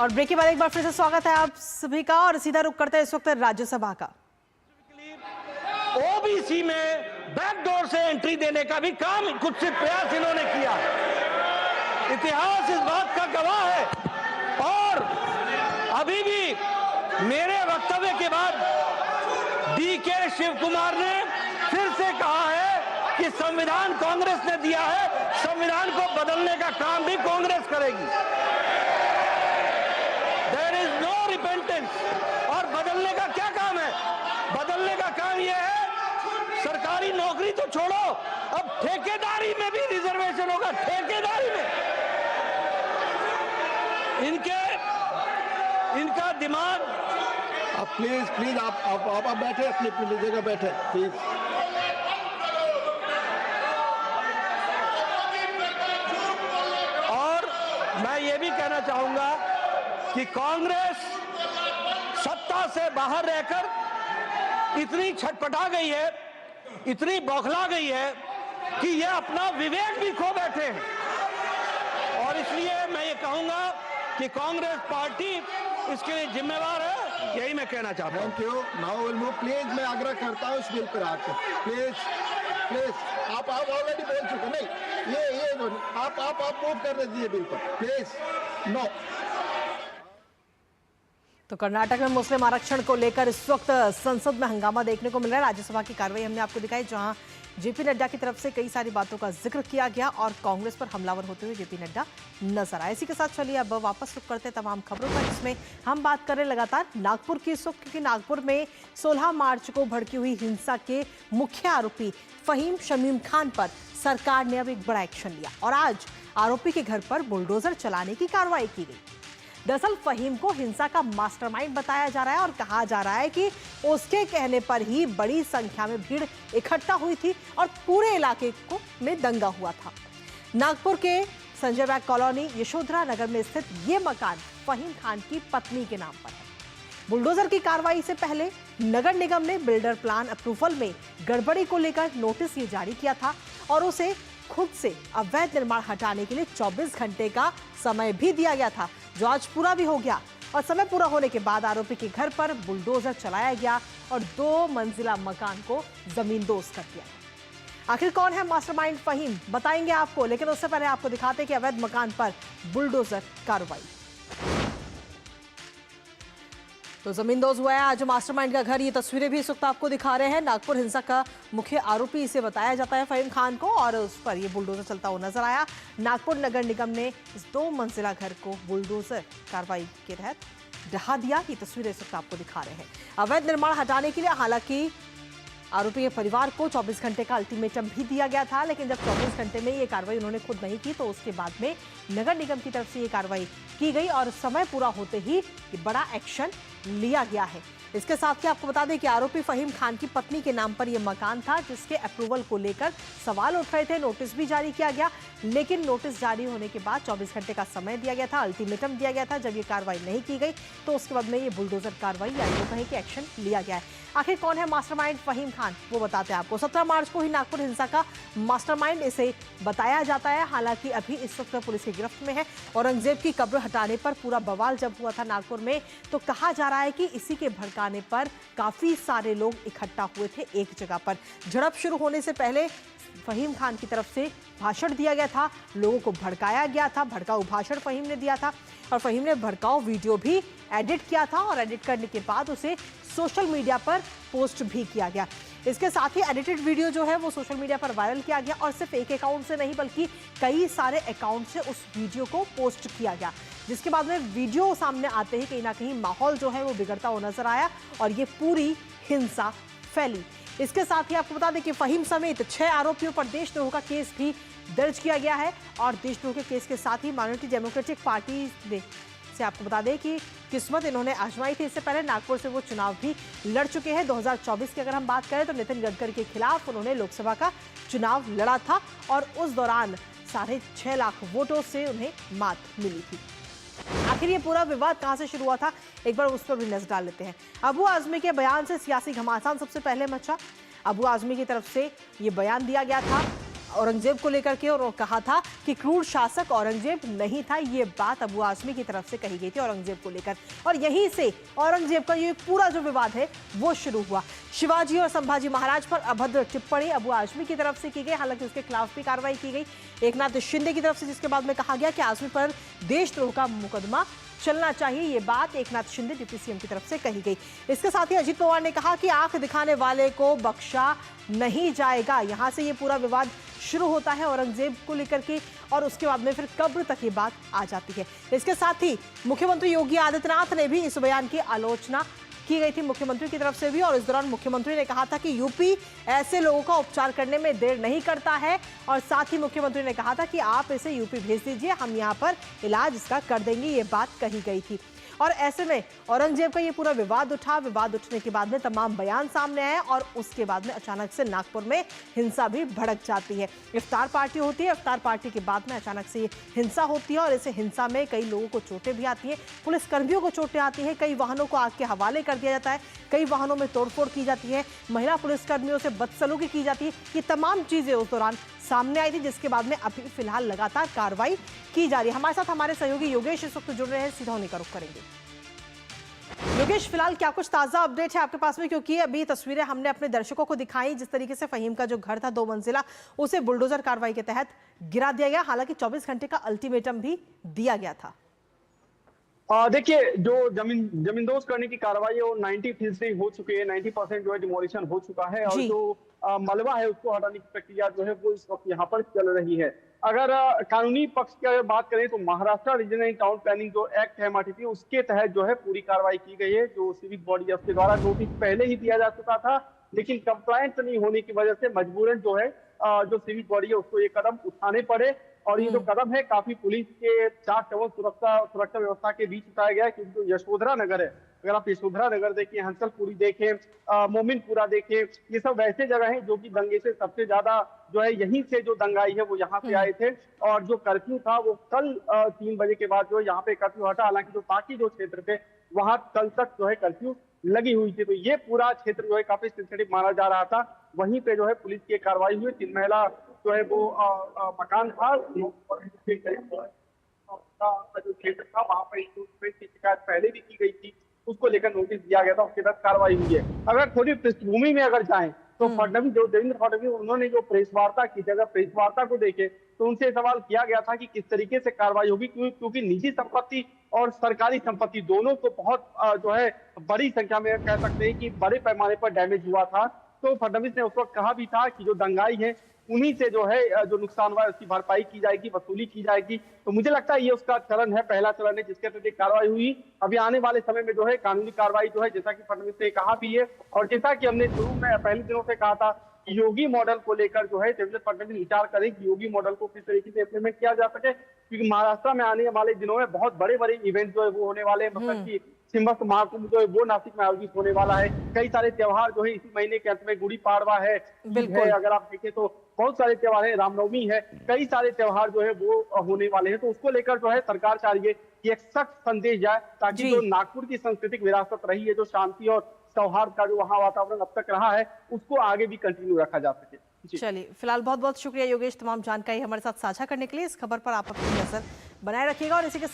और ब्रेक के बाद एक बार फिर से स्वागत है आप सभी का और सीधा रुख करते हैं इस वक्त राज्यसभा का। ओबीसी में बैकडोर से एंट्री देने का भी काम कुत्सित प्रयास इन्होंने किया। इतिहास इस बात का गवाह है। और अभी भी मेरे वक्तव्य के बाद डीके शिव कुमार ने फिर से कहा है कि संविधान कांग्रेस ने दिया है, संविधान को बदलने का काम भी कांग्रेस करेगी। There is no repentance. और बदलने का क्या काम है? बदलने का काम यह है, सरकारी नौकरी तो छोड़ो, अब ठेकेदारी में भी रिजर्वेशन होगा। ठेकेदारी में इनका दिमाग। आप प्लीज आप बैठे, अपनी जगह बैठे प्लीज। और मैं ये भी कहना चाहूंगा कि कांग्रेस सत्ता से बाहर रहकर इतनी छटपटा गई है, इतनी बौखला गई है कि ये अपना विवेक भी खो बैठे हैं। और इसलिए मैं ये कहूंगा कि कांग्रेस पार्टी इसके लिए जिम्मेवार है। यही मैं कहना चाहता हूं। Thank you. Now will move. Please मैं आग्रह करता हूं इस बिल पर आकर प्लीज आप ऑलरेडी बोल चुके। नहीं ये आप मूव कर दीजिए बिल पर प्लीज। नो। तो कर्नाटक में मुस्लिम आरक्षण को लेकर इस वक्त संसद में हंगामा देखने को मिल रहा है। राज्यसभा की कार्रवाई हमने आपको दिखाई, जहां जेपी नड्डा की तरफ से कई सारी बातों का जिक्र किया गया और कांग्रेस पर हमलावर होते हुए जेपी नड्डा नजर आए। इसी के साथ चलिए अब वापस रुक करते तमाम खबरों पर, जिसमें हम बात करें लगातार नागपुर की इस वक्त, क्योंकि नागपुर में 16 मार्च को भड़की हुई हिंसा के मुख्य आरोपी फहीम शमीम खान पर सरकार ने अब एक बड़ा एक्शन लिया और आज आरोपी के घर पर बुलडोजर चलाने की कार्रवाई की गई। दरअसल फहीम को हिंसा का मास्टरमाइंड बताया जा रहा है और कहा जा रहा है कि उसके कहने पर ही बड़ी संख्या में भीड़ इकट्ठा हुई थी और पूरे इलाके में दंगा हुआ था। नागपुर के संजय बैग कॉलोनी यशोधरा नगर में स्थित ये मकान फहीम खान की पत्नी के नाम पर है। बुलडोजर की कार्रवाई से पहले नगर निगम ने बिल्डर प्लान अप्रूवल में गड़बड़ी को लेकर नोटिस ये जारी किया था और उसे खुद से अवैध निर्माण हटाने के लिए 24 घंटे का समय भी दिया गया था, जो आज पूरा भी हो गया। और समय पूरा होने के बाद आरोपी के घर पर बुलडोजर चलाया गया और 2 मंजिला मकान को जमींदोज कर दिया। आखिर कौन है मास्टरमाइंड फहीम, बताएंगे आपको, लेकिन उससे पहले आपको दिखाते हैं कि अवैध मकान पर बुलडोजर कार्रवाई। तो जमींदोज हुआ है आज मास्टरमाइंड का घर। ये तस्वीरें भी इस वक्त आपको दिखा रहे हैं। नागपुर हिंसा का मुख्य आरोपी इसे बताया जाता है फहीम खान को, और उस पर ये बुलडोजर चलता हुआ नजर आया। नागपुर नगर निगम ने इस 2 मंजिला घर को बुलडोजर कार्रवाई के तहत ढहा दिया। ये तस्वीरें इस वक्त आपको दिखा रहे हैं। अवैध निर्माण हटाने के लिए हालांकि आरोपी के परिवार को 24 घंटे का अल्टीमेटम भी दिया गया था, लेकिन जब 24 घंटे में ये कार्रवाई उन्होंने खुद नहीं की तो उसके बाद में नगर निगम की तरफ से ये कार्रवाई की गई और समय पूरा होते ही ये बड़ा एक्शन लिया गया है। इसके साथ ही आपको बता दें कि आरोपी फहीम खान की पत्नी के नाम पर यह मकान था, जिसके अप्रूवल को लेकर सवाल उठ रहे थे। नोटिस भी जारी किया गया, लेकिन नोटिस जारी होने के बाद 24 घंटे का समय दिया गया था, अल्टीमेटम दिया गया था। जब ये कार्रवाई नहीं की गई तो उसके बाद में ये बुलडोजर कार्रवाई या यूं कहें कि एक्शन लिया गया है। आखिर कौन है मास्टरमाइंड फहीम खान, वो बताते हैं आपको। 17 मार्च को ही नागपुर हिंसा का मास्टरमाइंड इसे बताया जाता है। हालांकि अभी इस वक्त पुलिस की गिरफ्त में है। औरंगजेब की कब्र हटाने पर पूरा बवाल जब हुआ था नागपुर में, तो कहा जा रहा है कि इसी के भड़काने पर काफी सारे लोग इकट्ठा हुए थे एक जगह पर। झड़प शुरू होने से पहले फहीम खान की तरफ से भाषण दिया गया था, लोगों को भड़काया गया था। भड़काऊ भाषण फहीम ने दिया था और फहीम ने भड़काऊ वीडियो भी एडिट किया था और एडिट करने के बाद उसे सोशल मीडिया पर पोस्ट भी किया गया। इसके साथ ही एडिटेड वीडियो जो है वो सोशल मीडिया पर वायरल किया गया और सिर्फ एक अकाउंट से नहीं बल्कि कई सारे अकाउंट से उस वीडियो को पोस्ट किया गया, जिसके बाद में वीडियो सामने आते ही कहीं ना कहीं माहौल जो है वो बिगड़ता हुआ नजर आया और ये पूरी हिंसा फैली। इसके साथ ही आपको बता दें कि फहीम समेत 6 आरोपियों पर देशद्रोह का केस भी दर्ज किया गया है और देशद्रोह के केस के साथ ही माइनॉरिटी डेमोक्रेटिक पार्टी से आपको बता दें कि किस्मत इन्होंने आजमाई थी। इससे पहले नागपुर से वो चुनाव भी लड़ चुके हैं। 2024 की अगर हम बात करें तो नितिन गडकरी के खिलाफ उन्होंने लोकसभा का चुनाव लड़ा था और उस दौरान 6.5 लाख वोटों से उन्हें मात मिली थी। आखिर ये पूरा विवाद कहां से शुरू हुआ था, एक बार उस पर भी नजर डाल लेते हैं। अबू आजमी के बयान से सियासी घमासान सबसे पहले मचा। अबू आजमी की तरफ से ये बयान दिया गया था औरंगजेब को लेकर के और कहा था कि क्रूर शासक औरंगजेब नहीं था। ये बात अबू आजमी की तरफ से कही गई थी औरंगजेब को लेकर, और यहीं से औरंगजेब का ये पूरा जो विवाद है वो शुरू हुआ। शिवाजी और संभाजी महाराज पर अभद्र टिप्पणी अबू आजमी की तरफ से की गई, हालांकि उसके खिलाफ भी कार्रवाई की गई एकनाथ शिंदे की तरफ से, जिसके बाद में कहा गया कि आजमी पर देशद्रोह का मुकदमा चलना चाहिए। ये बात एकनाथ शिंदे डिप्टी सीएम की तरफ से कही गई। इसके साथ ही अजित पवार ने कहा कि आंख दिखाने वाले को बख्शा नहीं जाएगा। यहां से ये पूरा विवाद शुरू होता है औरंगजेब को लेकर के, और उसके बाद में फिर कब्र तक ये बात आ जाती है। इसके साथ ही मुख्यमंत्री योगी आदित्यनाथ ने भी इस बयान की आलोचना की गई थी मुख्यमंत्री की तरफ से भी, और इस दौरान मुख्यमंत्री ने कहा था कि यूपी ऐसे लोगों का उपचार करने में देर नहीं करता है, और साथ ही मुख्यमंत्री ने कहा था कि आप इसे यूपी भेज दीजिए, हम यहां पर इलाज इसका कर देंगे। ये बात कही गई थी, और ऐसे में औरंगजेब का ये पूरा विवाद उठा। विवाद उठने के बाद में तमाम बयान सामने आए, और उसके बाद में अचानक से नागपुर में हिंसा भी भड़क जाती है। इफ्तार पार्टी होती है, इफ्तार पार्टी के बाद में अचानक से हिंसा होती है, और इस हिंसा में कई लोगों को चोटें भी आती हैं, पुलिस कर्मियों को चोटें आती हैं, कई वाहनों को आग के हवाले कर दिया जाता है, कई वाहनों में तोड़फोड़ की जाती है, महिला पुलिस कर्मियों से बदसलूकी की जाती है। ये तमाम चीजें उस दौरान सामने आई थी, जिसके बाद में अभी फिलहाल लगातार कार्रवाई की जा रही है। हमारे साथ हमारे सहयोगी योगेश इस वक्त जुड़ रहे हैं, सीधा उन्हीं का रुख करेंगे। योगेश, फिलहाल क्या कुछ ताजा अपडेट है आपके पास में, क्योंकि अभी तस्वीरें हमने अपने दर्शकों को दिखाई, जिस तरीके से फहीम का जो घर था 2 मंजिला, उसे बुलडोजर कार्रवाई के तहत गिरा दिया गया, हालांकि 24 घंटे का अल्टीमेटम भी दिया गया था। देखिए, जो जमींदोज करने की कार्रवाई है वो 90% हो चुकी है, 90% जो है डिमोलिशन हो चुका है, और जो मलबा है उसको हटाने की प्रक्रिया जो है वो इस वक्त यहाँ पर चल रही है। अगर कानूनी पक्ष की अगर बात करें तो महाराष्ट्र रीजनल टाउन प्लानिंग जो एक्ट है एमआरटीपी, उसके तहत जो है पूरी कार्रवाई की गई है। जो सिविक बॉडी है उसके द्वारा नोटिस पहले ही दिया जा चुका था, लेकिन कंप्लायंस नहीं होने की वजह से मजबूरन जो है जो सिविक बॉडी है उसको ये कदम उठाने पड़े, और ये जो कदम है काफी पुलिस के चाक चौबंद सुरक्षा व्यवस्था के बीच उठाया गया है। क्योंकि जो यशोधरा नगर है, अगर आप यशोधरा नगर देखें, हंसलपुरी देखें, मोमिनपुरा देखें, ये सब वैसे जगह हैं जो कि दंगे से सबसे ज्यादा जो है यहीं से जो दंगाई है वो यहाँ से आए थे। और जो कर्फ्यू था वो कल 3 बजे के बाद जो है यहाँ पे कर्फ्यू हटा, हालांकि जो बाकी जो क्षेत्र थे वहां कल तक जो है कर्फ्यू लगी हुई थी। तो ये पूरा क्षेत्र जो है काफी सेंसिटिव माना जा रहा था। वहीं पे जो है पुलिस की कार्रवाई हुई, 3 महिला जो है वो मकान था जो क्षेत्र था वहां पर शिकायत पहले भी की गई थी, उसको लेकर नोटिस दिया गया था, उसके बाद कार्रवाई हुई है। अगर थोड़ी पृष्ठभूमि में अगर जाएं तो फडणवीस, जो देवेंद्र फडणवीस, उन्होंने जो प्रेस वार्ता की थी, अगर प्रेस वार्ता को देखें तो उनसे सवाल किया गया था कि किस तरीके से कार्रवाई होगी, क्योंकि निजी संपत्ति और सरकारी संपत्ति दोनों को बहुत जो है बड़ी संख्या में कह सकते हैं कि बड़े पैमाने पर डैमेज हुआ था। तो फडणवीस ने उस वक्त कहा भी था कि जो दंगाई है उन्हीं से जो है जो नुकसान हुआ है उसकी भरपाई की जाएगी, वसूली की जाएगी। तो मुझे लगता है ये उसका चरण है, पहला चरण है जिसके तहत कार्रवाई हुई। अभी आने वाले समय में जो है कानूनी कार्रवाई जो है, जैसा कि फडणवीस ने कहा भी है, और जैसा कि हमने शुरू में पहले दिनों से कहा था, योगी मॉडल को लेकर जो है देवेंद्र फडणवीस विचार करें कि योगी मॉडल को किस तरीके से इम्प्लीमेंट किया जा सके, क्योंकि महाराष्ट्र में आने वाले दिनों में बहुत बड़े बड़े इवेंट जो है वो होने वाले हैं। मतलब कि सिंहस्थ महाकुंभ जो है वो नासिक में आयोजित होने वाला है। कई सारे त्योहार जो है इसी महीने के अंत में, गुड़ी पाड़वा है, अगर आप देखें तो बहुत सारे त्योहार है, रामनवमी है, कई सारे त्योहार जो है वो होने वाले हैं। तो उसको लेकर जो है सरकार चाह रही है कि एक सख्त संदेश जाए, ताकि जो नागपुर की सांस्कृतिक विरासत रही है, जो शांति और सौहार्द का जो वहाँ वातावरण अब तक रहा है, उसको आगे भी कंटिन्यू रखा जा सके। चलिए, फिलहाल बहुत बहुत शुक्रिया योगेश, तमाम जानकारी हमारे साथ साझा करने के लिए। इस खबर पर आप अपनी नजर बनाए रखिएगा, और इसी के साथ